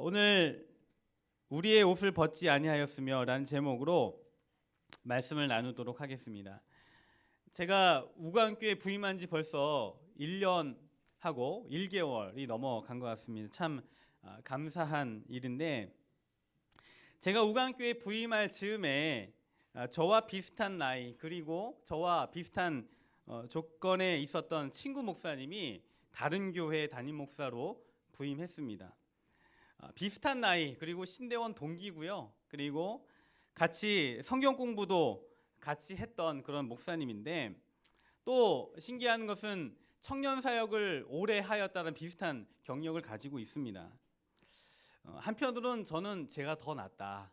오늘 우리의 옷을 벗지 아니하였으며 라는 제목으로 말씀을 나누도록 하겠습니다. 제가 우광교에 부임한 지 벌써 1년 하고 1개월이 넘어간 것 같습니다. 참 감사한 일인데, 제가 우광교에 부임할 즈음에 저와 비슷한 나이 그리고 저와 비슷한 조건에 있었던 친구 목사님이 다른 교회 담임 목사로 부임했습니다. 비슷한 나이 그리고 신대원 동기고요. 그리고 같이 성경 공부도 같이 했던 그런 목사님인데, 또 신기한 것은 청년 사역을 오래 하였다는 비슷한 경력을 가지고 있습니다. 한편으로는 저는 제가 더 낫다.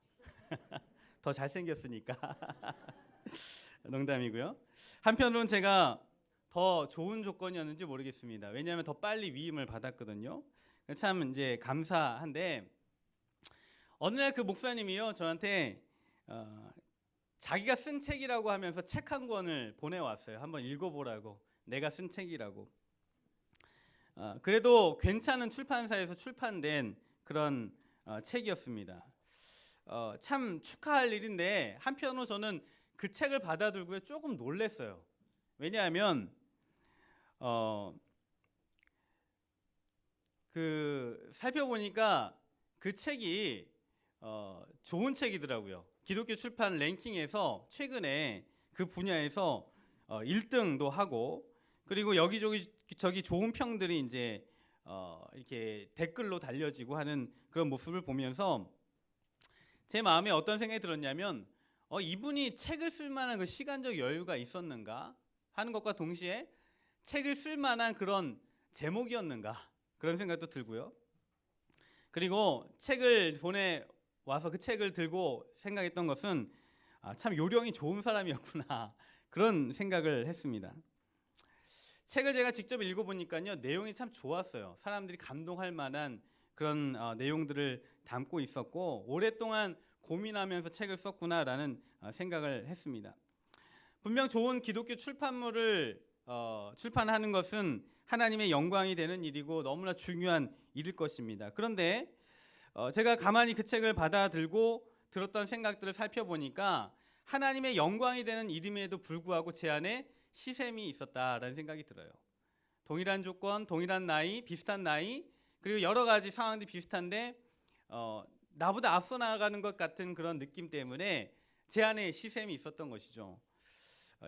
더 잘생겼으니까. 농담이고요. 한편으로는 제가 더 좋은 조건이었는지 모르겠습니다. 왜냐하면 더 빨리 위임을 받았거든요. 참 이제 감사한데, 어느 날 그 목사님이요 저한테 자기가 쓴 책이라고 하면서 책 한 권을 보내왔어요. 한번 읽어보라고. 내가 쓴 책이라고. 그래도 괜찮은 출판사에서 출판된 그런 책이었습니다. 참 축하할 일인데, 한편으로 저는 그 책을 받아들고 조금 놀랐어요. 왜냐하면 살펴보니까 그 책이 좋은 책이더라고요. 기독교 출판 랭킹에서 최근에 그 분야에서 1등도 하고, 그리고 여기저기 좋은 평들이 이제 이렇게 댓글로 달려지고 하는 그런 모습을 보면서 제 마음에 어떤 생각이 들었냐면, 이분이 책을 쓸 만한 그 시간적 여유가 있었는가 하는 것과 동시에 책을 쓸 만한 그런 제목이었는가, 그런 생각도 들고요. 그리고 책을 보내와서 그 책을 들고 생각했던 것은 참 요령이 좋은 사람이었구나, 그런 생각을 했습니다. 책을 제가 직접 읽어보니까요, 내용이 참 좋았어요. 사람들이 감동할 만한 그런 내용들을 담고 있었고, 오랫동안 고민하면서 책을 썼구나라는 생각을 했습니다. 분명 좋은 기독교 출판물을 출판하는 것은 하나님의 영광이 되는 일이고 너무나 중요한 일일 것입니다. 그런데 제가 가만히 그 책을 받아들고 들었던 생각들을 살펴보니까 하나님의 영광이 되는 일임에도 불구하고 제 안에 시샘이 있었다라는 생각이 들어요. 동일한 조건, 동일한 나이, 비슷한 나이, 그리고 여러 가지 상황들이 비슷한데 나보다 앞서 나가는 것 같은 그런 느낌 때문에 제 안에 시샘이 있었던 것이죠.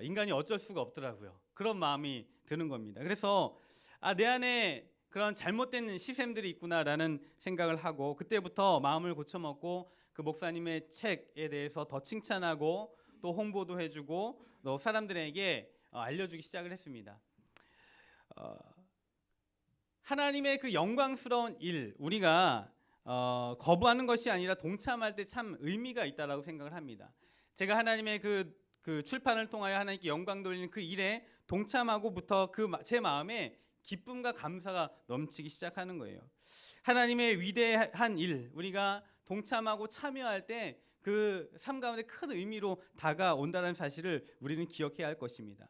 인간이 어쩔 수가 없더라고요. 그런 마음이 드는 겁니다. 그래서 내 안에 그런 잘못된 시샘들이 있구나라는 생각을 하고, 그때부터 마음을 고쳐먹고 그 목사님의 책에 대해서 더 칭찬하고 또 홍보도 해주고 또 사람들에게 알려주기 시작을 했습니다. 하나님의 그 영광스러운 일, 우리가 거부하는 것이 아니라 동참할 때 참 의미가 있다라고 생각을 합니다. 제가 하나님의 그 출판을 통하여 하나님께 영광 돌리는 그 일에 동참하고부터 제 마음에 기쁨과 감사가 넘치기 시작하는 거예요. 하나님의 위대한 일, 우리가 동참하고 참여할 때 그 삶 가운데 큰 의미로 다가온다는 사실을 우리는 기억해야 할 것입니다.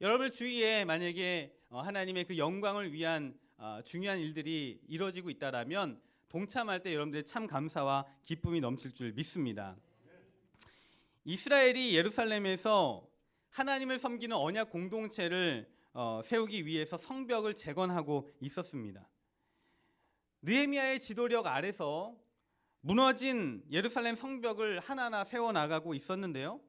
여러분 주위에 만약에 하나님의 그 영광을 위한 중요한 일들이 이루어지고 있다라면 동참할 때 여러분들의 참 감사와 기쁨이 넘칠 줄 믿습니다. 이스라엘이 예루살렘에서 하나님을 섬기는 언약 공동체를 세우기 위해서 성벽을 재건하고 있었습니다. 느헤미야의 지도력 아래서 무너진 예루살렘 성벽을 하나하나 세워나가고 있었는데요.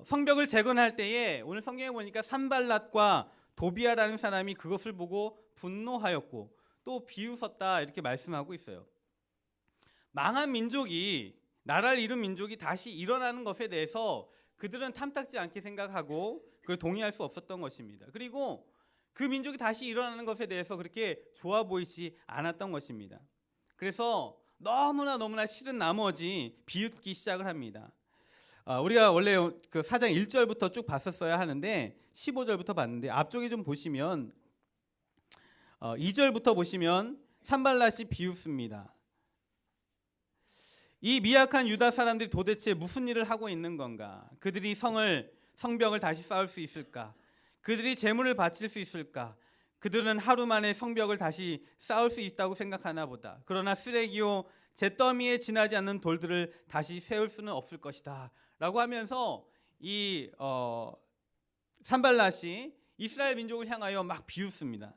성벽을 재건할 때에 오늘 성경에 보니까 산발랏과 도비아라는 사람이 그것을 보고 분노하였고 또 비웃었다, 이렇게 말씀하고 있어요. 망한 민족이, 나라를 이룬 민족이 다시 일어나는 것에 대해서 그들은 탐탁지 않게 생각하고 그걸 동의할 수 없었던 것입니다. 그리고 그 민족이 다시 일어나는 것에 대해서 그렇게 좋아 보이지 않았던 것입니다. 그래서 너무나 싫은 나머지 비웃기 시작을 합니다. 우리가 원래 그 4장 1절부터 쭉 봤었어야 하는데 15절부터 봤는데, 앞쪽에 좀 보시면 2절부터 보시면 산발랏이 비웃습니다. 이 미약한 유다 사람들이 도대체 무슨 일을 하고 있는 건가? 그들이 성벽을 다시 쌓을 수 있을까? 그들이 제물을 바칠 수 있을까? 그들은 하루 만에 성벽을 다시 쌓을 수 있다고 생각하나 보다. 그러나 쓰레기요 잿더미에 지나지 않는 돌들을 다시 세울 수는 없을 것이다 라고 하면서 이 산발랏이 이스라엘 민족을 향하여 막 비웃습니다.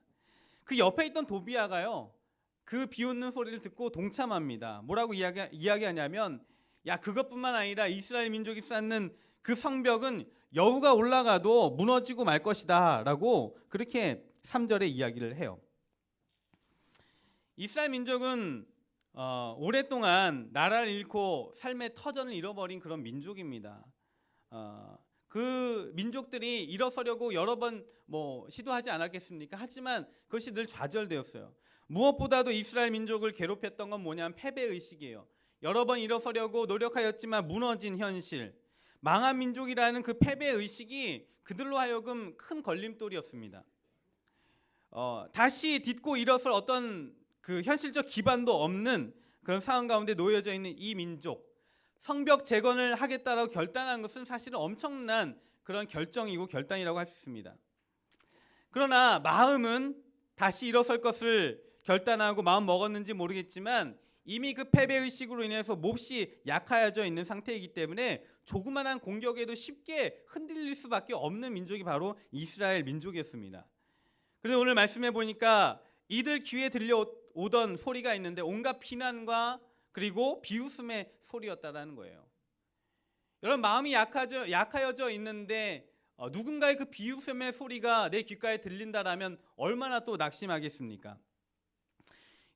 그 옆에 있던 도비아가요 그 비웃는 소리를 듣고 동참합니다. 뭐라고 이야기하냐면, 야, 그것뿐만 아니라 이스라엘 민족이 쌓는 그 성벽은 여우가 올라가도 무너지고 말 것이다 라고 그렇게 3절에 이야기를 해요. 이스라엘 민족은 오랫동안 나라를 잃고 삶의 터전을 잃어버린 그런 민족입니다. 그 민족들이 일어서려고 여러 번 시도하지 않았겠습니까? 하지만 그것이 늘 좌절되었어요. 무엇보다도 이스라엘 민족을 괴롭혔던 건 뭐냐면 패배의식이에요. 여러 번 일어서려고 노력하였지만 무너진 현실, 망한 민족이라는 그 패배의식이 그들로 하여금 큰 걸림돌이었습니다. 다시 딛고 일어설 어떤 그 현실적 기반도 없는 그런 상황 가운데 놓여져 있는 이 민족, 성벽 재건을 하겠다라고 결단한 것은 사실은 엄청난 그런 결정이고 결단이라고 할 수 있습니다. 그러나 마음은 다시 일어설 것을 결단하고 마음 먹었는지 모르겠지만 이미 그 패배의식으로 인해서 몹시 약해져 있는 상태이기 때문에 조그만한 공격에도 쉽게 흔들릴 수밖에 없는 민족이 바로 이스라엘 민족이었습니다. 그런데 오늘 말씀해 보니까 이들 귀에 들려오던 소리가 있는데 온갖 비난과 그리고 비웃음의 소리였다라는 거예요. 여러분, 마음이 약하여져 있는데 누군가의 그 비웃음의 소리가 내 귓가에 들린다라면 얼마나 또 낙심하겠습니까?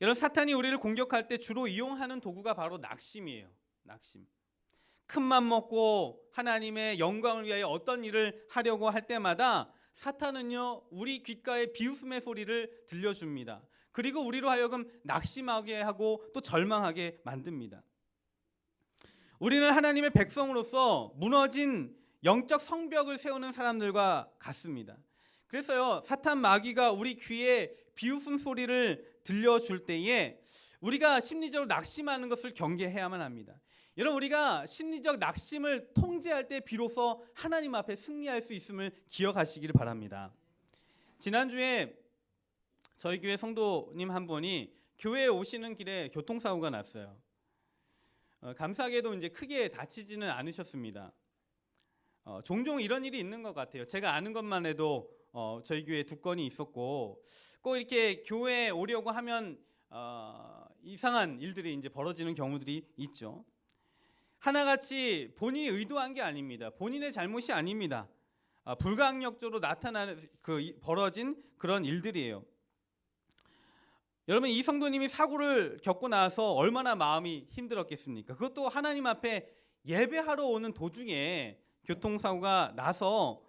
여러분, 사탄이 우리를 공격할 때 주로 이용하는 도구가 바로 낙심이에요. 낙심. 큰맘 먹고 하나님의 영광을 위하여 어떤 일을 하려고 할 때마다 사탄은요 우리 귓가에 비웃음의 소리를 들려줍니다. 그리고 우리로 하여금 낙심하게 하고 또 절망하게 만듭니다. 우리는 하나님의 백성으로서 무너진 영적 성벽을 세우는 사람들과 같습니다. 그래서요 사탄 마귀가 우리 귀에 비웃음 소리를 들려줄 때에 우리가 심리적으로 낙심하는 것을 경계해야만 합니다. 여러분, 우리가 심리적 낙심을 통제할 때 비로소 하나님 앞에 승리할 수 있음을 기억하시기를 바랍니다. 지난주에 저희 교회 성도님 한 분이 교회에 오시는 길에 교통사고가 났어요. 감사하게도 이제 크게 다치지는 않으셨습니다. 종종 이런 일이 있는 것 같아요. 제가 아는 것만 해도 저희 교회에 2건이 있었고, 꼭 이렇게 교회에 오려고 하면 이상한 일들이 이제 벌어지는 경우들이 있죠. 하나같이 본인이 의도한 게 아닙니다. 본인의 잘못이 아닙니다. 불가항력적으로 나타나는 벌어진 그런 일들이에요. 여러분, 이 성도님이 사고를 겪고 나서 얼마나 마음이 힘들었겠습니까? 그것도 하나님 앞에 예배하러 오는 도중에 교통사고가 나서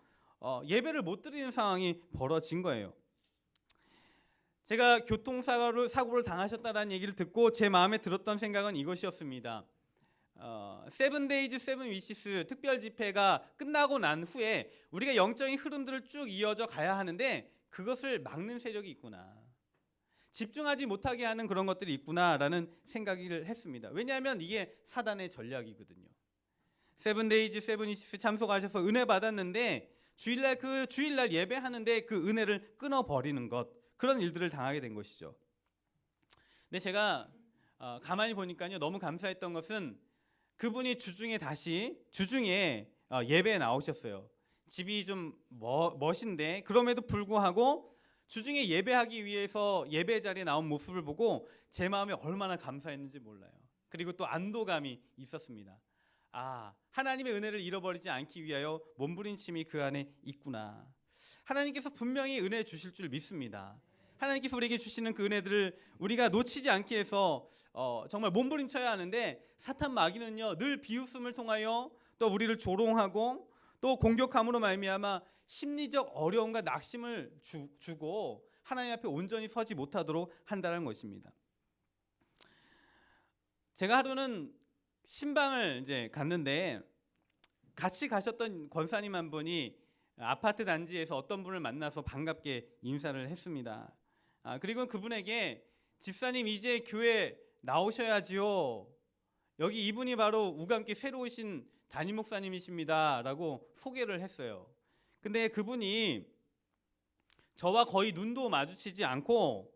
예배를 못 드리는 상황이 벌어진 거예요. 제가 교통사고를 당하셨다는 얘기를 듣고 제 마음에 들었던 생각은 이것이었습니다. 세븐데이즈 세븐위시스 특별 집회가 끝나고 난 후에 우리가 영적인 흐름들을 쭉 이어져 가야 하는데 그것을 막는 세력이 있구나, 집중하지 못하게 하는 그런 것들이 있구나라는 생각을 했습니다. 왜냐하면 이게 사단의 전략이거든요. 세븐데이즈 세븐위시스 참석하셔서 은혜 받았는데 주일날 예배하는데 그 은혜를 끊어버리는 것, 그런 일들을 당하게 된 것이죠. 근데 제가 가만히 보니까요 너무 감사했던 것은 그분이 주중에 예배에 나오셨어요. 집이 좀 멋인데 그럼에도 불구하고 주중에 예배하기 위해서 예배 자리에 나온 모습을 보고 제 마음에 얼마나 감사했는지 몰라요. 그리고 또 안도감이 있었습니다. 하나님의 은혜를 잃어버리지 않기 위하여 몸부림침이 그 안에 있구나. 하나님께서 분명히 은혜 주실 줄 믿습니다. 하나님께서 우리에게 주시는 그 은혜들을 우리가 놓치지 않기 위해서 정말 몸부림쳐야 하는데, 사탄 마귀는요 늘 비웃음을 통하여 또 우리를 조롱하고 또 공격함으로 말미암아 심리적 어려움과 낙심을 주고 하나님 앞에 온전히 서지 못하도록 한다는 것입니다. 제가 하루는 신방을 이제 갔는데 같이 가셨던 권사님 한 분이 아파트 단지에서 어떤 분을 만나서 반갑게 인사를 했습니다. 그리고 그분에게 집사님 이제 교회 나오셔야지요. 여기 이분이 바로 우감께 새로 오신 담임 목사님이십니다 라고 소개를 했어요. 근데 그분이 저와 거의 눈도 마주치지 않고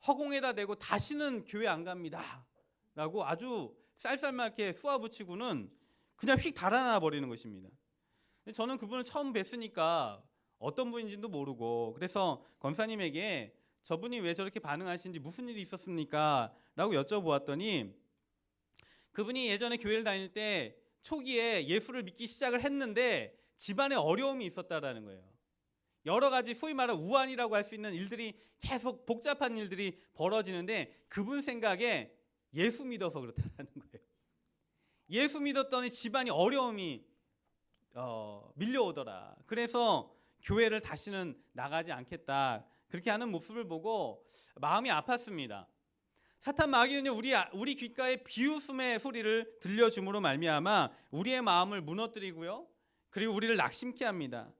허공에다 대고 다시는 교회 안 갑니다 라고 아주 쌀쌀맞게 쏘아붙이고는 그냥 휙 달아나 버리는 것입니다. 근데 저는 그분을 처음 뵀으니까 어떤 분인지도 모르고, 그래서 권사님에게 저분이 왜 저렇게 반응하시는지, 무슨 일이 있었습니까? 라고 여쭤보았더니 그분이 예전에 교회를 다닐 때 초기에 예수를 믿기 시작을 했는데 집안에 어려움이 있었다라는 거예요. 여러 가지 소위 말하는 우환이라고 할 수 있는 일들이 계속 복잡한 일들이 벌어지는데 그분 생각에 예수 믿어서 그렇다는 거예요. 예수 믿었더니 집안이 어려움이 밀려오더라. 그래서 교회를 다시는 나가지 않겠다. 그렇게 하는 모습을 보고 마음이 아팠습니다. 사탄 마귀는요, 우리 귓가에 비웃음의 소리를 들려줌으로 말미암아 우리의 마음을 무너뜨리고요, 그리고 우리를 낙심케 합니다.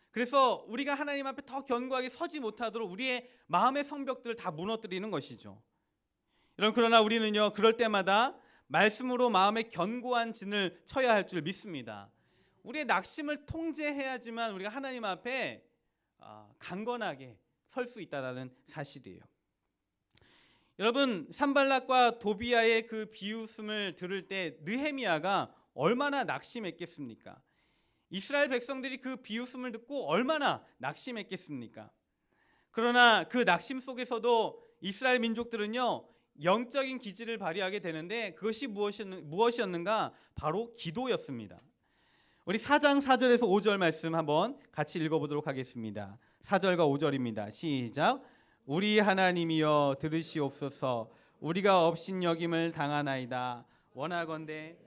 그래서 우리가 하나님 앞에 더 견고하게 서지 못하도록 우리의 마음의 성벽들을 다 무너뜨리는 것이죠. 여러분, 그러나 우리는요, 그럴 때마다 말씀으로 마음의 견고한 진을 쳐야 할 줄 믿습니다. 우리의 낙심을 통제해야지만 우리가 하나님 앞에 강건하게 설 수 있다는 사실이에요. 여러분, 산발락과 도비아의 그 비웃음을 들을 때 느헤미야가 얼마나 낙심했겠습니까? 이스라엘 백성들이 그 비웃음을 듣고 얼마나 낙심했겠습니까? 그러나 그 낙심 속에서도 이스라엘 민족들은요, 영적인 기질을 발휘하게 되는데 그것이 무엇이었는가? 바로 기도였습니다. 우리 4장 4절에서 5절 말씀 한번 같이 읽어보도록 하겠습니다. 4절과 5절입니다. 시작. 우리 하나님이여 들으시옵소서. 우리가 업신여김을 당하나이다. 원하건대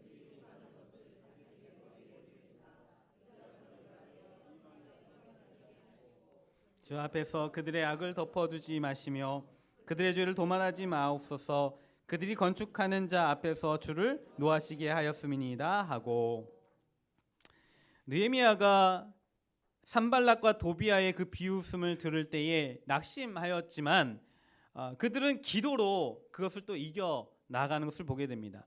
주 앞에서 그들의 악을 덮어두지 마시며 그들의 죄를 도말하지 마옵소서. 그들이 건축하는 자 앞에서 주를 노하시게 하였음이니이다 하고, 느헤미야가 산발락과 도비아의 그 비웃음을 들을 때에 낙심하였지만 그들은 기도로 그것을 또 이겨 나가는 것을 보게 됩니다.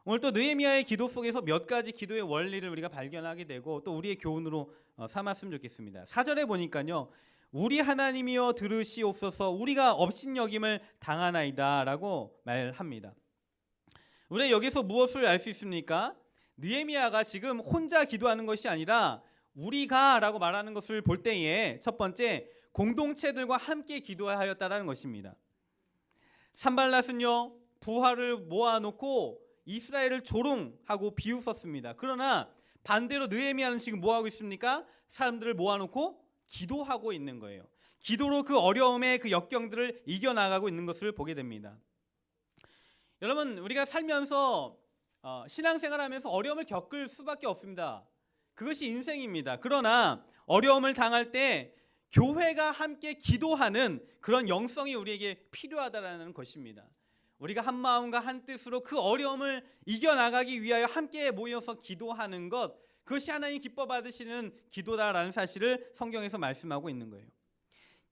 오늘 또 느헤미야의 기도 속에서 몇 가지 기도의 원리를 우리가 발견하게 되고 또 우리의 교훈으로 삼았으면 좋겠습니다. 4절에 보니까요, 우리 하나님이여 들으시옵소서. 우리가 업신여김을 당하나이다 라고 말합니다. 우리가 여기서 무엇을 알 수 있습니까? 느헤미야가 지금 혼자 기도하는 것이 아니라 우리가 라고 말하는 것을 볼 때에 첫 번째, 공동체들과 함께 기도하였다라는 것입니다. 산발랏은요, 부하를 모아놓고 이스라엘을 조롱하고 비웃었습니다. 그러나 반대로 느헤미야는 지금 뭐하고 있습니까? 사람들을 모아놓고 기도하고 있는 거예요. 기도로 그 어려움의 그 역경들을 이겨나가고 있는 것을 보게 됩니다. 여러분, 우리가 살면서 신앙생활하면서 어려움을 겪을 수밖에 없습니다. 그것이 인생입니다. 그러나 어려움을 당할 때 교회가 함께 기도하는 그런 영성이 우리에게 필요하다는 것입니다. 우리가 한 마음과 한 뜻으로 그 어려움을 이겨나가기 위하여 함께 모여서 기도하는 것, 그것이 하나님 기뻐 받으시는 기도다라는 사실을 성경에서 말씀하고 있는 거예요.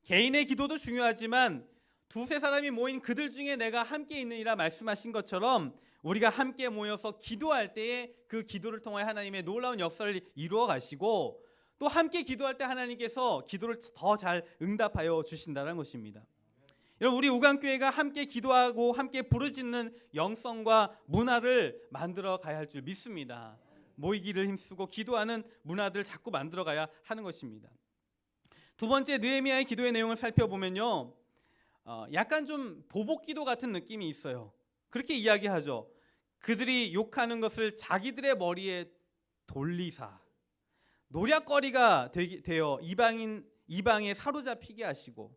개인의 기도도 중요하지만 두세 사람이 모인 그들 중에 내가 함께 있느니라 말씀하신 것처럼 우리가 함께 모여서 기도할 때에 그 기도를 통해 하나님의 놀라운 역사를 이루어 가시고 또 함께 기도할 때 하나님께서 기도를 더 잘 응답하여 주신다는 것입니다. 여러분, 우리 우강교회가 함께 기도하고 함께 부르짖는 영성과 문화를 만들어 가야 할 줄 믿습니다. 모이기를 힘쓰고 기도하는 문화들을 자꾸 만들어 가야 하는 것입니다. 두 번째, 느헤미야의 기도의 내용을 살펴보면요, 약간 좀 보복기도 같은 느낌이 있어요. 그렇게 이야기하죠. 그들이 욕하는 것을 자기들의 머리에 돌리사 노략거리가 되어 이방에 사로잡히게 하시고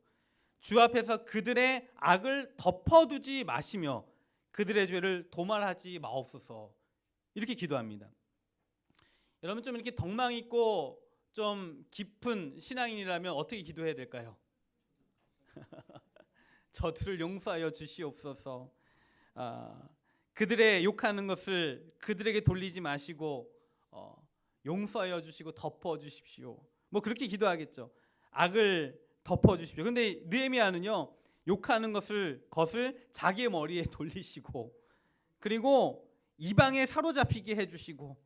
주 앞에서 그들의 악을 덮어두지 마시며 그들의 죄를 도말하지 마옵소서. 이렇게 기도합니다. 여러분, 좀 이렇게 덕망 있고 좀 깊은 신앙인이라면 어떻게 기도해야 될까요? 저들을 용서하여 주시옵소서. 그들의 욕하는 것을 그들에게 돌리지 마시고 용서하여 주시고 덮어 주십시오. 뭐 그렇게 기도하겠죠. 악을 덮어 주십시오. 근데 느헤미야는요, 욕하는 것을 자기의 머리에 돌리시고 그리고 이방에 사로잡히게 해 주시고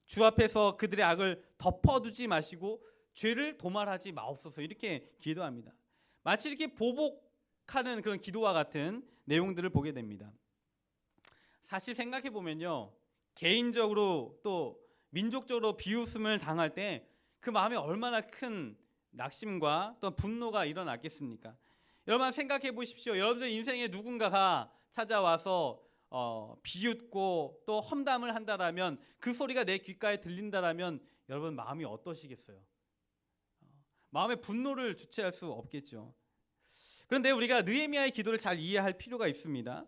주 앞에서 그들의 악을 덮어두지 마시고 죄를 도말하지 마옵소서 이렇게 기도합니다. 마치 이렇게 보복하는 그런 기도와 같은 내용들을 보게 됩니다. 사실 생각해 보면요, 개인적으로 또 민족적으로 비웃음을 당할 때 그 마음에 얼마나 큰 낙심과 또 분노가 일어났겠습니까? 여러분 생각해 보십시오. 여러분들 인생에 누군가가 찾아와서 비웃고 또 험담을 한다라면, 그 소리가 내 귓가에 들린다라면 여러분 마음이 어떠시겠어요? 마음의 분노를 주체할 수 없겠죠. 그런데 우리가 느헤미야의 기도를 잘 이해할 필요가 있습니다.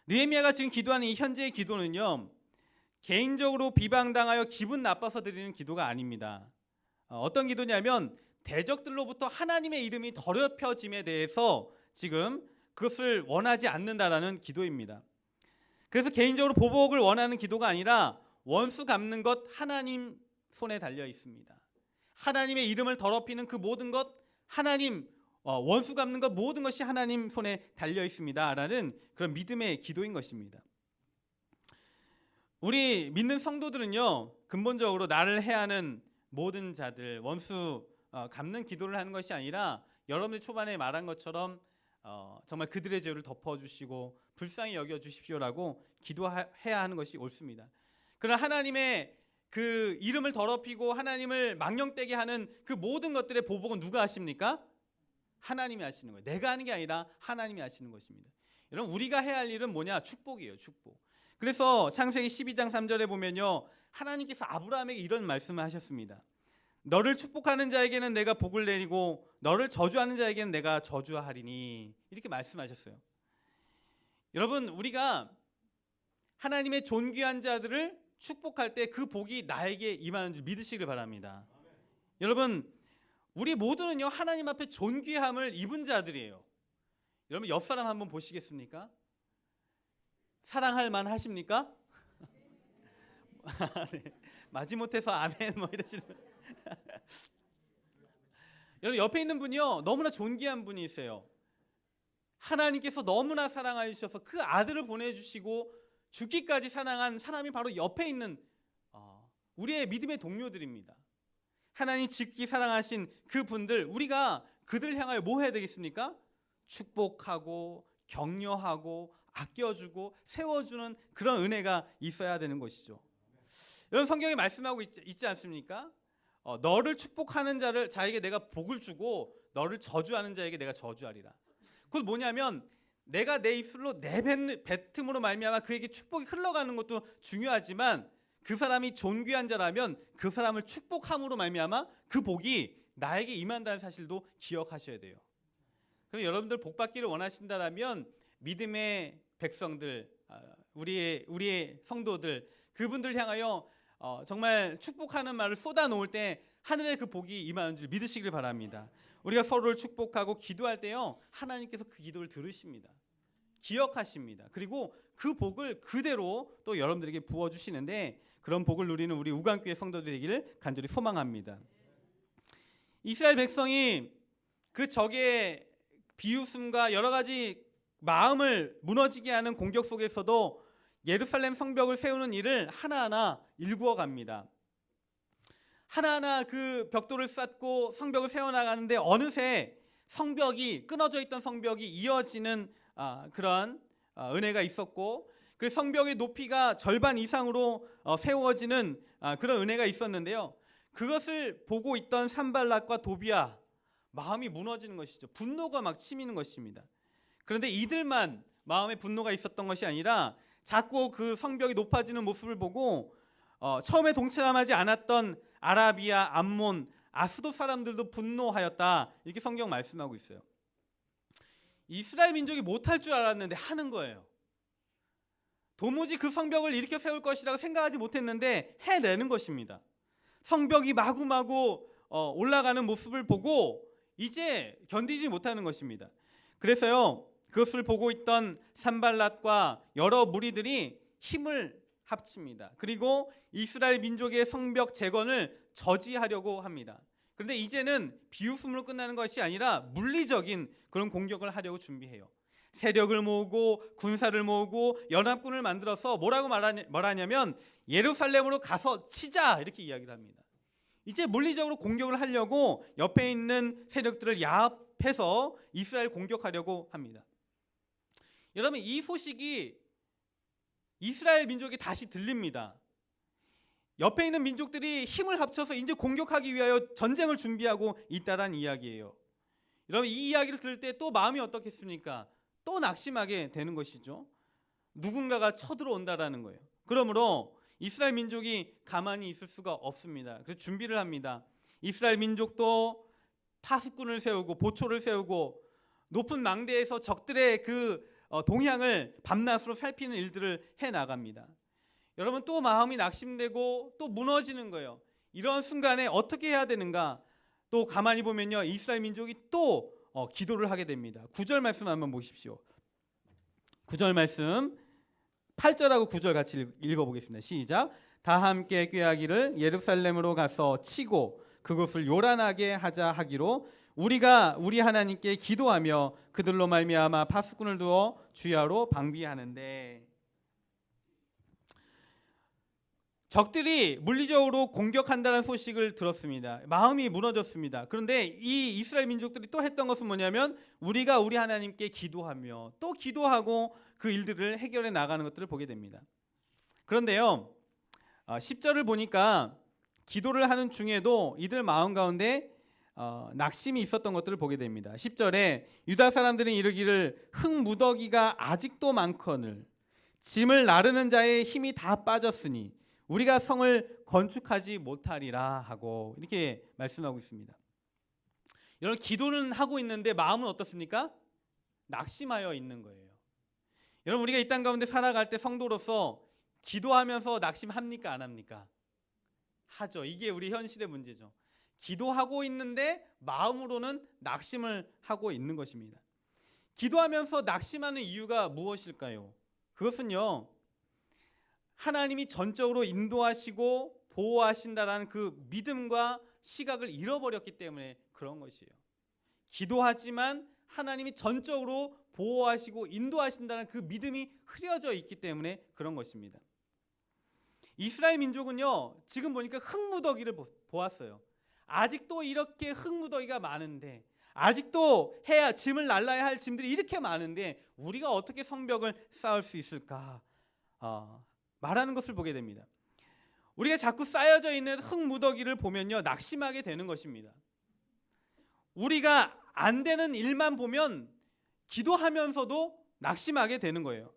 느헤미야가 지금 기도하는 이 현재의 기도는요, 개인적으로 비방당하여 기분 나빠서 드리는 기도가 아닙니다. 어떤 기도냐면 대적들로부터 하나님의 이름이 더럽혀짐에 대해서 지금 그것을 원하지 않는다라는 기도입니다. 그래서 개인적으로 보복을 원하는 기도가 아니라 원수 갚는 것 하나님 손에 달려 있습니다. 하나님의 이름을 더럽히는 그 모든 것, 하나님 원수 갚는 것 모든 것이 하나님 손에 달려 있습니다라는 그런 믿음의 기도인 것입니다. 우리 믿는 성도들은요, 근본적으로 나를 해하는 모든 자들 원수 갚는 기도를 하는 것이 아니라 여러분들 초반에 말한 것처럼 정말 그들의 죄를 덮어주시고 불쌍히 여겨주십시오라고 기도해야 하는 것이 옳습니다. 그러나 하나님의 그 이름을 더럽히고 하나님을 망령되게 하는 그 모든 것들의 보복은 누가 하십니까? 하나님이 하시는 거예요. 내가 하는 게 아니라 하나님이 하시는 것입니다. 여러분 우리가 해야 할 일은 뭐냐? 축복이에요. 축복. 그래서 창세기 12장 3절에 보면요, 하나님께서 아브라함에게 이런 말씀을 하셨습니다. 너를 축복하는 자에게는 내가 복을 내리고 너를 저주하는 자에게는 내가 저주하리니, 이렇게 말씀하셨어요. 여러분 우리가 하나님의 존귀한 자들을 축복할 때 그 복이 나에게 임하는 줄 믿으시길 바랍니다. 여러분 우리 모두는요 하나님 앞에 존귀함을 입은 자들이에요. 여러분 옆 사람 한번 보시겠습니까? 사랑할 만 하십니까? 네. 마지못해서 아멘 뭐 이러시는. 여러분 옆에 있는 분이요 너무나 존귀한 분이세요. 하나님께서 너무나 사랑하여 주셔서 그 아들을 보내주시고 죽기까지 사랑한 사람이 바로 옆에 있는 우리의 믿음의 동료들입니다. 하나님 지극히 사랑하신 그 분들, 우리가 그들을 향하여 뭐 해야 되겠습니까? 축복하고 격려하고 아껴주고 세워주는 그런 은혜가 있어야 되는 것이죠. 여러분 성경에 말씀하고 있지 않습니까? 너를 축복하는 자에게 내가 복을 주고 너를 저주하는 자에게 내가 저주하리라. 그건 뭐냐면 내가 내 입술로 내뱉음으로 말미암아 그에게 축복이 흘러가는 것도 중요하지만 그 사람이 존귀한 자라면 그 사람을 축복함으로 말미암아 그 복이 나에게 임한다는 사실도 기억하셔야 돼요. 그럼 여러분들 복 받기를 원하신다라면 믿음의 백성들, 우리의 성도들, 그분들 향하여 정말 축복하는 말을 쏟아놓을 때 하늘의 그 복이 임하는 줄 믿으시길 바랍니다. 우리가 서로를 축복하고 기도할 때요 하나님께서 그 기도를 들으십니다. 기억하십니다. 그리고 그 복을 그대로 또 여러분들에게 부어주시는데 그런 복을 누리는 우리 우간교회 성도들이기를 간절히 소망합니다. 이스라엘 백성이 그 적의 비웃음과 여러 가지 마음을 무너지게 하는 공격 속에서도 예루살렘 성벽을 세우는 일을 하나하나 일구어 갑니다. 하나하나 그 벽돌을 쌓고 성벽을 세워나가는데 어느새 성벽이 끊어져 있던 성벽이 이어지는 그런 은혜가 있었고 그 성벽의 높이가 절반 이상으로 세워지는 그런 은혜가 있었는데요. 그것을 보고 있던 산발락과 도비야 마음이 무너지는 것이죠. 분노가 막 치미는 것입니다. 그런데 이들만 마음에 분노가 있었던 것이 아니라 자꾸 그 성벽이 높아지는 모습을 보고 처음에 동참하지 않았던 아라비아, 암몬, 아스돗 사람들도 분노하였다. 이렇게 성경 말씀하고 있어요. 이스라엘 민족이 못할 줄 알았는데 하는 거예요. 도무지 그 성벽을 일으켜 세울 것이라고 생각하지 못했는데 해내는 것입니다. 성벽이 마구마구 올라가는 모습을 보고 이제 견디지 못하는 것입니다. 그래서요 그것을 보고 있던 산발랏과 여러 무리들이 힘을 합칩니다. 그리고 이스라엘 민족의 성벽 재건을 저지하려고 합니다. 그런데 이제는 비웃음으로 끝나는 것이 아니라 물리적인 그런 공격을 하려고 준비해요. 세력을 모으고 군사를 모으고 연합군을 만들어서 뭐라고 말하냐면 예루살렘으로 가서 치자 이렇게 이야기를 합니다. 이제 물리적으로 공격을 하려고 옆에 있는 세력들을 야합해서 이스라엘 공격하려고 합니다. 여러분, 이 소식이 이스라엘 민족이 다시 들립니다. 옆에 있는 민족들이 힘을 합쳐서 이제 공격하기 위하여 전쟁을 준비하고 있다란 이야기예요. 여러분, 이 이야기를 들을 때 또 마음이 어떻겠습니까? 또 낙심하게 되는 것이죠. 누군가가 쳐들어온다라는 거예요. 그러므로 이스라엘 민족이 가만히 있을 수가 없습니다. 그래서 준비를 합니다. 이스라엘 민족도 파수꾼을 세우고 보초를 세우고 높은 망대에서 적들의 그 동향을 밤낮으로 살피는 일들을 해나갑니다. 여러분, 또 마음이 낙심되고 또 무너지는 거예요. 이런 순간에 어떻게 해야 되는가? 또 가만히 보면요, 이스라엘 민족이 또 기도를 하게 됩니다. 9절 말씀 한번 보십시오. 9절 말씀 8절하고 9절 같이 읽어보겠습니다. 시작. 다 함께 꾀하기를 예루살렘으로 가서 치고 그곳을 요란하게 하자 하기로 우리가 우리 하나님께 기도하며 그들로 말미암아 파수꾼을 두어 주야로 방비하는데, 적들이 물리적으로 공격한다는 소식을 들었습니다. 마음이 무너졌습니다. 그런데 이 이스라엘 민족들이 또 했던 것은 뭐냐면 우리가 우리 하나님께 기도하며 또 기도하고 그 일들을 해결해 나가는 것들을 보게 됩니다. 그런데요, 10절을 보니까 기도를 하는 중에도 이들 마음 가운데 낙심이 있었던 것들을 보게 됩니다. 10절에 유다 사람들은 이르기를 흙무더기가 아직도 많거늘 짐을 나르는 자의 힘이 다 빠졌으니 우리가 성을 건축하지 못하리라 하고 이렇게 말씀하고 있습니다. 여러분, 기도는 하고 있는데 마음은 어떻습니까? 낙심하여 있는 거예요. 여러분, 우리가 이 땅 가운데 살아갈 때 성도로서 기도하면서 낙심합니까? 안 합니까? 하죠. 이게 우리 현실의 문제죠. 기도하고 있는데 마음으로는 낙심을 하고 있는 것입니다. 기도하면서 낙심하는 이유가 무엇일까요? 그것은요, 하나님이 전적으로 인도하시고 보호하신다라는 그 믿음과 시각을 잃어버렸기 때문에 그런 것이에요. 기도하지만 하나님이 전적으로 보호하시고 인도하신다는 그 믿음이 흐려져 있기 때문에 그런 것입니다. 이스라엘 민족은요, 지금 보니까 흙무더기를 보았어요. 아직도 이렇게 흙무더기가 많은데, 아직도 짐을 날라야 할 짐들이 이렇게 많은데 우리가 어떻게 성벽을 쌓을 수 있을까? 말하는 것을 보게 됩니다. 우리가 자꾸 쌓여져 있는 흙무더기를 보면요, 낙심하게 되는 것입니다. 우리가 안 되는 일만 보면 기도하면서도 낙심하게 되는 거예요.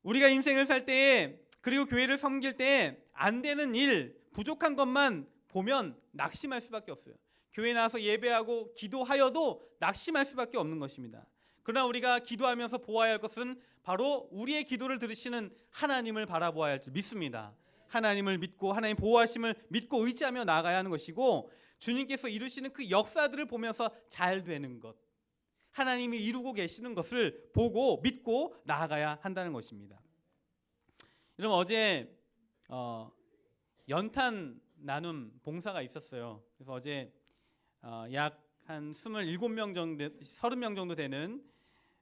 우리가 인생을 살 때에, 그리고 교회를 섬길 때에 안 되는 일, 부족한 것만 보면 낙심할 수밖에 없어요. 교회 나와서 예배하고 기도하여도 낙심할 수밖에 없는 것입니다. 그러나 우리가 기도하면서 보아야 할 것은 바로 우리의 기도를 들으시는 하나님을 바라보아야 할 줄 믿습니다. 하나님을 믿고 하나님 보호하심을 믿고 의지하며 나아가야 하는 것이고, 주님께서 이루시는 그 역사들을 보면서 잘 되는 것, 하나님이 이루고 계시는 것을 보고 믿고 나아가야 한다는 것입니다. 여러분, 어제 연탄 나눔 봉사가 있었어요. 그래서 어제 약 한 27명 정도, 30명 정도 되는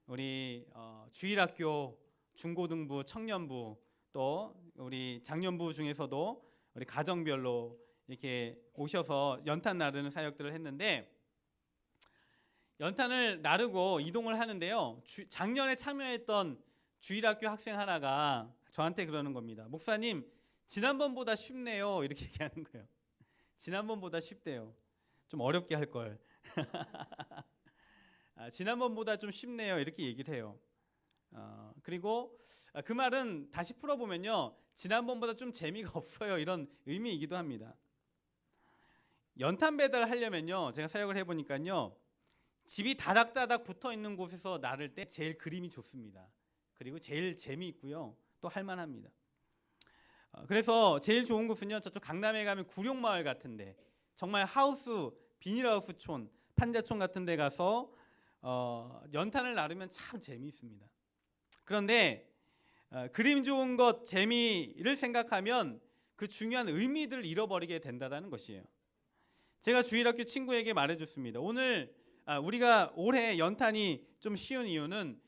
우리 주일학교 중고등부, 청년부, 또 우리 장년부 중에서도 우리 가정별로 이렇게 오셔서 연탄 나르는 사역들을 했는데, 연탄을 나르고 이동을 하는데요, 작년에 참여했던 주일학교 학생 하나가 저한테 그러는 겁니다. 목사님, 지난번보다 쉽네요. 이렇게 얘기하는 거예요. 지난번보다 쉽대요. 좀 어렵게 할 걸. 지난번보다 좀 쉽네요. 이렇게 얘기를 해요. 그리고 그 말은 다시 풀어보면요, 지난번보다 좀 재미가 없어요. 이런 의미이기도 합니다. 연탄 배달을 하려면요, 제가 사역을 해보니까요, 집이 다닥다닥 붙어있는 곳에서 나를 때 제일 그림이 좋습니다. 그리고 제일 재미있고요, 또 할만합니다. 그래서 제일 좋은 곳은요, 저쪽 강남에 가면 구룡마을 같은데, 정말 비닐하우스촌, 판자촌 같은 데 가서 연탄을 나르면 참 재미있습니다. 그런데 그림 좋은 것, 재미를 생각하면 그 중요한 의미들을 잃어버리게 된다는 것이에요. 제가 주일학교 친구에게 말해줬습니다. 우리가 올해 연탄이 좀 쉬운 이유는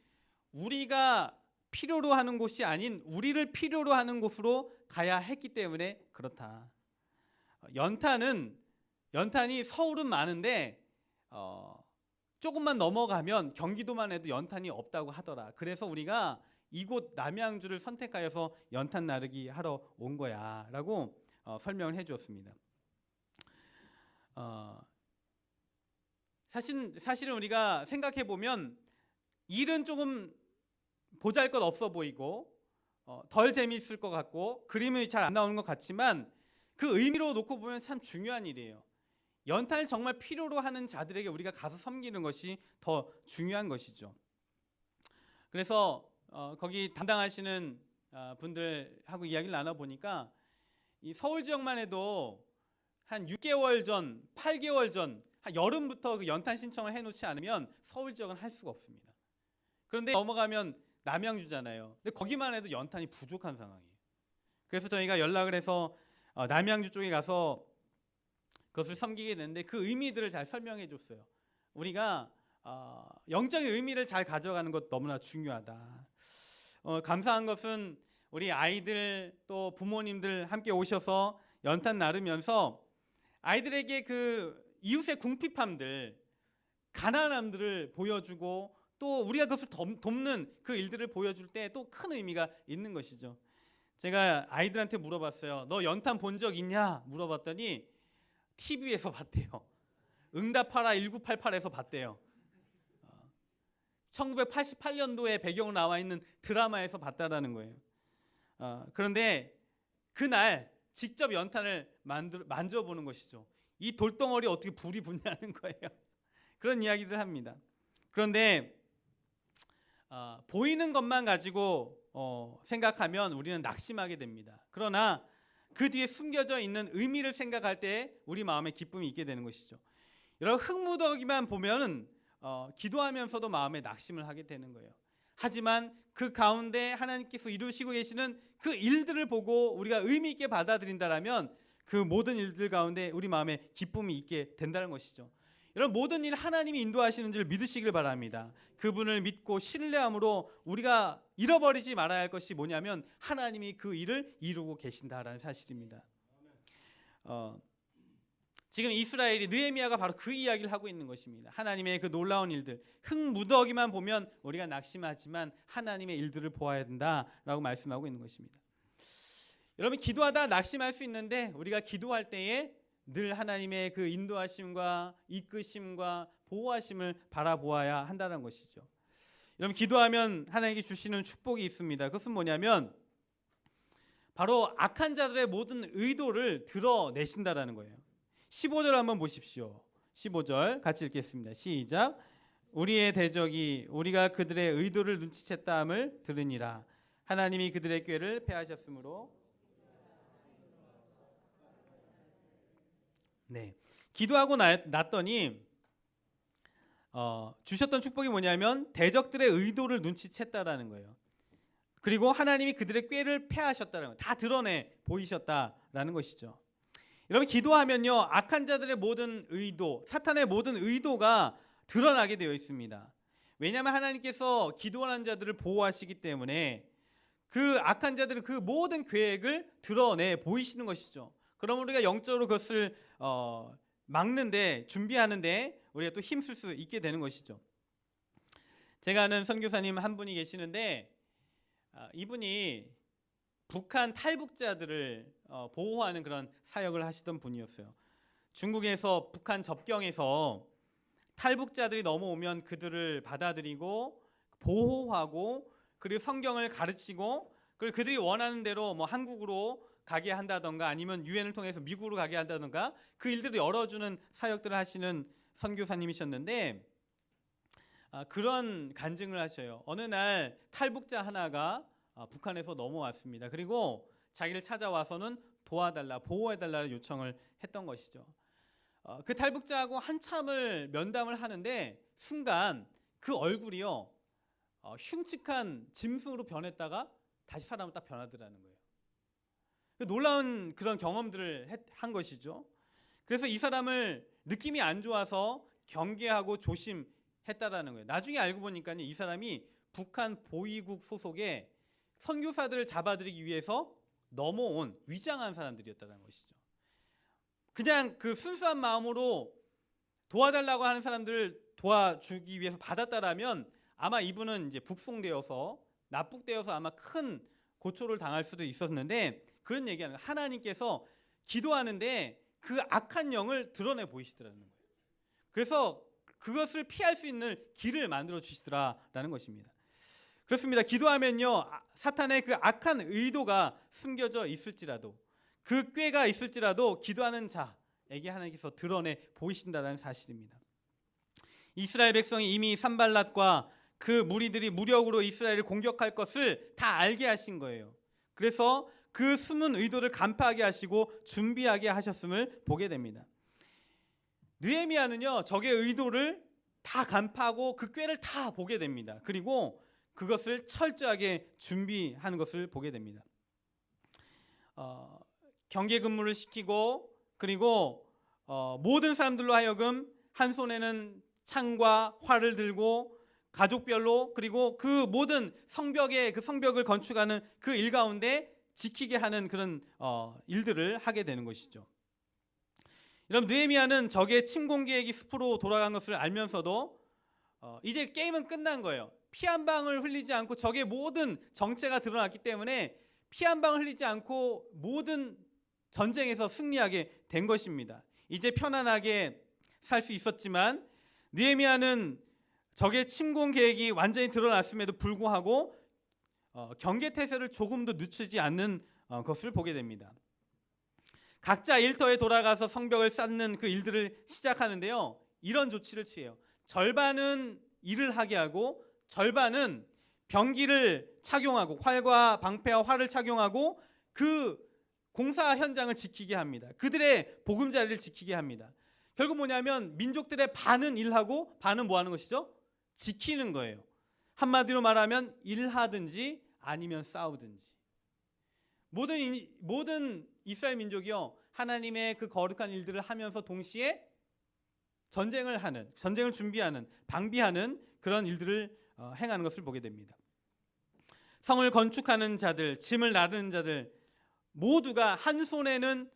우리가 필요로 하는 곳이 아닌 우리를 필요로 하는 곳으로 가야 했기 때문에 그렇다. 연탄은 연탄이 서울은 많은데 조금만 넘어가면 경기도만 해도 연탄이 없다고 하더라. 그래서 우리가 이곳 남양주를 선택하여서 연탄 나르기 하러 온 거야 라고 설명을 해 주었습니다. 사실은 우리가 생각해 보면 일은 조금 보잘것없어 보이고 덜 재미있을 것 같고 그림이 잘 안 나오는 것 같지만 그 의미로 놓고 보면 참 중요한 일이에요. 연탄을 정말 필요로 하는 자들에게 우리가 가서 섬기는 것이 더 중요한 것이죠. 그래서 거기 담당하시는 분들하고 이야기를 나눠보니까 이 서울 지역만 해도 한 6개월 전, 8개월 전, 한 여름부터 그 연탄 신청을 해놓지 않으면 서울 지역은 할 수가 없습니다. 그런데 넘어가면 남양주잖아요. 근데 거기만 해도 연탄이 부족한 상황이에요. 그래서 저희가 연락을 해서 남양주 쪽에 가서 그것을 섬기게 됐는데 그 의미들을 잘 설명해 줬어요. 우리가 영적인 의미를 잘 가져가는 것 너무나 중요하다. 감사한 것은 우리 아이들 또 부모님들 함께 오셔서 연탄 나르면서 아이들에게 그 이웃의 궁핍함들, 가난함들을 보여주고 또 우리가 그것을 돕는 그 일들을 보여줄 때 또 큰 의미가 있는 것이죠. 제가 아이들한테 물어봤어요. 너 연탄 본 적 있냐? 물어봤더니 TV에서 봤대요. 응답하라 1988에서 봤대요. 1988년도에 배경으로 나와 있는 드라마에서 봤다라는 거예요. 그런데 그날 직접 연탄을 만져보는 것이죠. 이 돌덩어리 어떻게 불이 붙냐는 거예요. 그런 이야기들 합니다. 그런데 보이는 것만 가지고 생각하면 우리는 낙심하게 됩니다. 그러나 그 뒤에 숨겨져 있는 의미를 생각할 때 우리 마음에 기쁨이 있게 되는 것이죠. 여러분 흙무더기만 보면 기도하면서도 마음에 낙심을 하게 되는 거예요. 하지만 그 가운데 하나님께서 이루시고 계시는 그 일들을 보고 우리가 의미 있게 받아들인다라면 그 모든 일들 가운데 우리 마음에 기쁨이 있게 된다는 것이죠. 여러분 모든 일 하나님이 인도하시는 줄 믿으시길 바랍니다. 그분을 믿고 신뢰함으로 우리가 잃어버리지 말아야 할 것이 뭐냐면 하나님이 그 일을 이루고 계신다라는 사실입니다. 지금 이스라엘이 느헤미야가 바로 그 이야기를 하고 있는 것입니다. 하나님의 그 놀라운 일들, 흙무더기만 보면 우리가 낙심하지만 하나님의 일들을 보아야 된다라고 말씀하고 있는 것입니다. 여러분 기도하다 낙심할 수 있는데 우리가 기도할 때에 늘 하나님의 그 인도하심과 이끄심과 보호하심을 바라보아야 한다는 것이죠. 여러분 기도하면 하나님께 주시는 축복이 있습니다. 그것은 뭐냐면 바로 악한 자들의 모든 의도를 드러내신다라는 거예요. 15절 한번 보십시오. 15절 같이 읽겠습니다. 시작. 우리의 대적이 우리가 그들의 의도를 눈치챘다함을 들으니라. 하나님이 그들의 꾀를 패하셨으므로. 네, 기도하고 났더니 주셨던 축복이 뭐냐면 대적들의 의도를 눈치챘다라는 거예요. 그리고 하나님이 그들의 꾀를 패하셨다는 거예요. 다 드러내 보이셨다라는 것이죠. 여러분 기도하면요 악한 자들의 모든 의도, 사탄의 모든 의도가 드러나게 되어 있습니다. 왜냐하면 하나님께서 기도하는 자들을 보호하시기 때문에 그 악한 자들의 그 모든 계획을 드러내 보이시는 것이죠. 그럼 우리가 영적으로 그것을 막는데 준비하는데 우리가 또 힘쓸 수 있게 되는 것이죠. 제가 아는 선교사님 한 분이 계시는데 이분이 북한 탈북자들을 보호하는 그런 사역을 하시던 분이었어요. 중국에서 북한 접경에서 탈북자들이 넘어오면 그들을 받아들이고 보호하고 그리고 성경을 가르치고 그리고 그들이 원하는 대로 뭐 한국으로 가게 한다던가 아니면 유엔을 통해서 미국으로 가게 한다던가 그 일들을 열어주는 사역들을 하시는 선교사님이셨는데 그런 간증을 하셔요. 어느 날 탈북자 하나가 북한에서 넘어왔습니다. 그리고 자기를 찾아와서는 도와달라, 보호해달라는 요청을 했던 것이죠. 그 탈북자하고 한참을 면담을 하는데 순간 그 얼굴이요 흉측한 짐승으로 변했다가 다시 사람으로 딱 변하더라는 거예요. 놀라운 그런 경험들을 한 것이죠. 그래서 이 사람을 느낌이 안 좋아서 경계하고 조심했다라는 거예요. 나중에 알고 보니까 이 사람이 북한 보위국 소속의 선교사들을 잡아들이기 위해서 넘어온 위장한 사람들이었다는 것이죠. 그냥 그 순수한 마음으로 도와달라고 하는 사람들을 도와주기 위해서 받았다라면 아마 이분은 이제 북송되어서 납북되어서 아마 큰 고초를 당할 수도 있었는데, 그런 얘기하는 거예요. 하나님께서 기도하는데 그 악한 영을 드러내 보이시더라는 거예요. 그래서 그것을 피할 수 있는 길을 만들어 주시더라라는 것입니다. 그렇습니다. 기도하면요, 사탄의 그 악한 의도가 숨겨져 있을지라도, 그 꾀가 있을지라도 기도하는 자에게 하나님께서 드러내 보이신다는 사실입니다. 이스라엘 백성이 이미 산발랏과 그 무리들이 무력으로 이스라엘을 공격할 것을 다 알게 하신 거예요. 그래서 그 숨은 의도를 간파하게 하시고 준비하게 하셨음을 보게 됩니다. 느헤미야는요, 적의 의도를 다 간파하고 그 꾀를 다 보게 됩니다. 그리고 그것을 철저하게 준비하는 것을 보게 됩니다. 경계 근무를 시키고, 그리고 모든 사람들로 하여금 한 손에는 창과 활을 들고 가족별로, 그리고 그 모든 그 성벽을 건축하는 그 일 가운데 지키게 하는 그런 일들을 하게 되는 것이죠. 여러분, 느헤미야는 적의 침공 계획이 숲으로 돌아간 것을 알면서도 이제 게임은 끝난 거예요. 피 한 방울 흘리지 않고 적의 모든 정체가 드러났기 때문에 피 한 방울 흘리지 않고 모든 전쟁에서 승리하게 된 것입니다. 이제 편안하게 살 수 있었지만 느헤미야는 적의 침공 계획이 완전히 드러났음에도 불구하고 경계태세를 조금도 늦추지 않는 것을 보게 됩니다. 각자 일터에 돌아가서 성벽을 쌓는 그 일들을 시작하는데요, 이런 조치를 취해요. 절반은 일을 하게 하고 절반은 병기를 착용하고, 활과 방패와 활을 착용하고 그 공사 현장을 지키게 합니다. 그들의 보금자리를 지키게 합니다. 결국 뭐냐면 민족들의 반은 일하고 반은 뭐 하는 것이죠? 지키는 거예요. 한마디로 말하면 일하든지 아니면 싸우든지. 모든 이스라엘 민족이요, 하나님의 그 거룩한 일들을 하면서 동시에 전쟁을 준비하는, 방비하는 그런 일들을 행하는 것을 보게 됩니다. 성을 건축하는 자들, 짐을 나르는 자들 모두가 한 손에는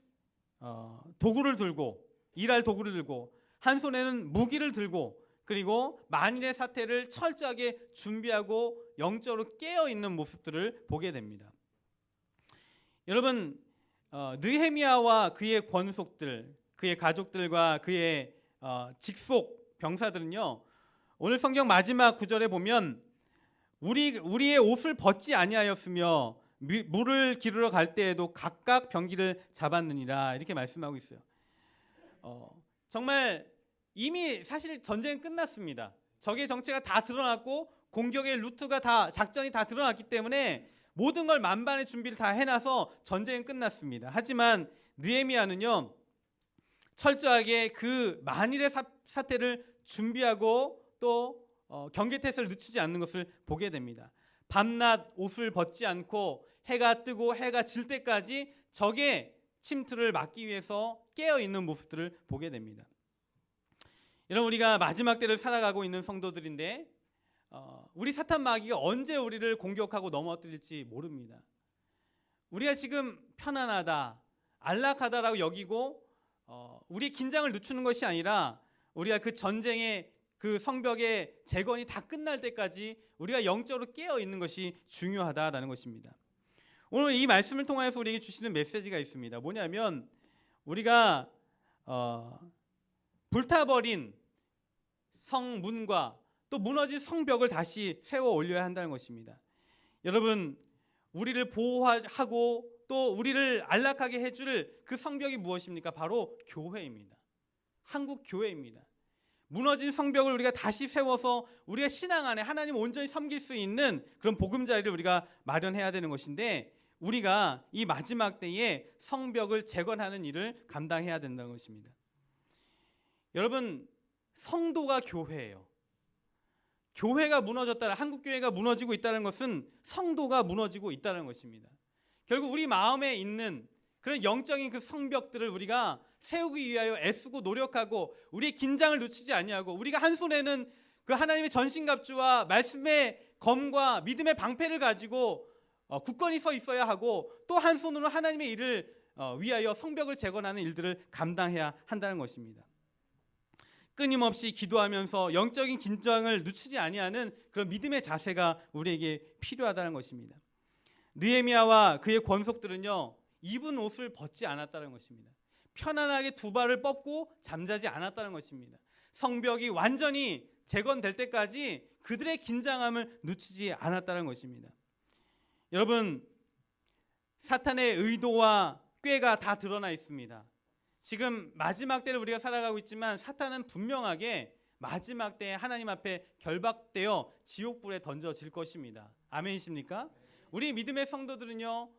도구를 들고, 일할 도구를 들고, 한 손에는 무기를 들고, 그리고 만일의 사태를 철저하게 준비하고 영적으로 깨어있는 모습들을 보게 됩니다. 여러분, 느헤미야와 그의 권속들, 그의 가족들과 그의 직속 병사들은요, 오늘 성경 마지막 구절에 보면 우리의 옷을 벗지 아니하였으며 물을 기르러 갈 때에도 각각 병기를 잡았느니라, 이렇게 말씀하고 있어요. 정말 이미 사실 전쟁은 끝났습니다. 적의 정체가 다 드러났고 공격의 루트가 다, 작전이 다 드러났기 때문에 모든 걸 만반의 준비를 다 해놔서 전쟁은 끝났습니다. 하지만 느헤미야는요, 철저하게 그 만일의 사태를 준비하고 또 경계태세를 늦추지 않는 것을 보게 됩니다. 밤낮 옷을 벗지 않고 해가 뜨고 해가 질 때까지 적의 침투를 막기 위해서 깨어있는 모습들을 보게 됩니다. 여러분, 우리가 마지막 때를 살아가고 있는 성도들인데 우리 사탄 마귀가 언제 우리를 공격하고 넘어뜨릴지 모릅니다. 우리가 지금 편안하다, 안락하다라고 여기고 우리의 긴장을 늦추는 것이 아니라 우리가 그 전쟁의 그 성벽의 재건이 다 끝날 때까지 우리가 영적으로 깨어있는 것이 중요하다라는 것입니다. 오늘 이 말씀을 통해서 우리에게 주시는 메시지가 있습니다. 뭐냐면 우리가 불타버린 성문과 또 무너진 성벽을 다시 세워 올려야 한다는 것입니다. 여러분, 우리를 보호하고 또 우리를 안락하게 해줄 그 성벽이 무엇입니까? 바로 교회입니다. 한국 교회입니다. 무너진 성벽을 우리가 다시 세워서 우리가 신앙 안에 하나님을 온전히 섬길 수 있는 그런 보금자리를 우리가 마련해야 되는 것인데, 우리가 이 마지막 때에 성벽을 재건하는 일을 감당해야 된다는 것입니다. 여러분, 성도가 교회예요. 교회가 무너졌다, 한국 교회가 무너지고 있다는 것은 성도가 무너지고 있다는 것입니다. 결국 우리 마음에 있는 그런 영적인 그 성벽들을 우리가 세우기 위하여 애쓰고 노력하고 우리의 긴장을 늦추지 아니하고, 우리가 한 손에는 그 하나님의 전신갑주와 말씀의 검과 믿음의 방패를 가지고 굳건히 서 있어야 하고, 또 한 손으로 하나님의 일을 위하여 성벽을 재건하는 일들을 감당해야 한다는 것입니다. 끊임없이 기도하면서 영적인 긴장을 늦추지 아니하는 그런 믿음의 자세가 우리에게 필요하다는 것입니다. 느헤미야와 그의 권속들은요, 입은 옷을 벗지 않았다는 것입니다. 편안하게 두 발을 뻗고 잠자지 않았다는 것입니다. 성벽이 완전히 재건될 때까지 그들의 긴장함을 늦추지 않았다는 것입니다. 여러분, 사탄의 의도와 꾀가 다 드러나 있습니다. 지금 마지막 때를 우리가 살아가고 있지만 사탄은 분명하게 마지막 때에 하나님 앞에 결박되어 지옥불에 던져질 것입니다. 아멘이십니까? 우리 믿음의 성도들은요,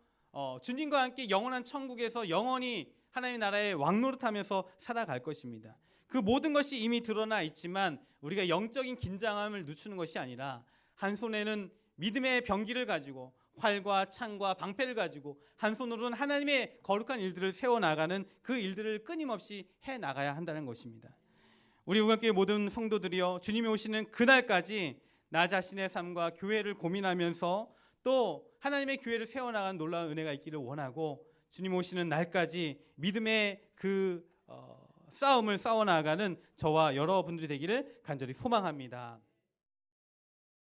주님과 함께 영원한 천국에서 영원히 하나님의 나라에 왕노릇하면서 살아갈 것입니다. 그 모든 것이 이미 드러나 있지만 우리가 영적인 긴장함을 늦추는 것이 아니라 한 손에는 믿음의 병기를 가지고 활과 창과 방패를 가지고 한 손으로는 하나님의 거룩한 일들을 세워나가는 그 일들을 끊임없이 해나가야 한다는 것입니다. 우리 우간교회 모든 성도들이요, 주님이 오시는 그날까지 나 자신의 삶과 교회를 고민하면서 또 하나님의 교회를 세워나가는 놀라운 은혜가 있기를 원하고, 주님 오시는 날까지 믿음의 그 싸움을 싸워나가는 저와 여러분들이 되기를 간절히 소망합니다.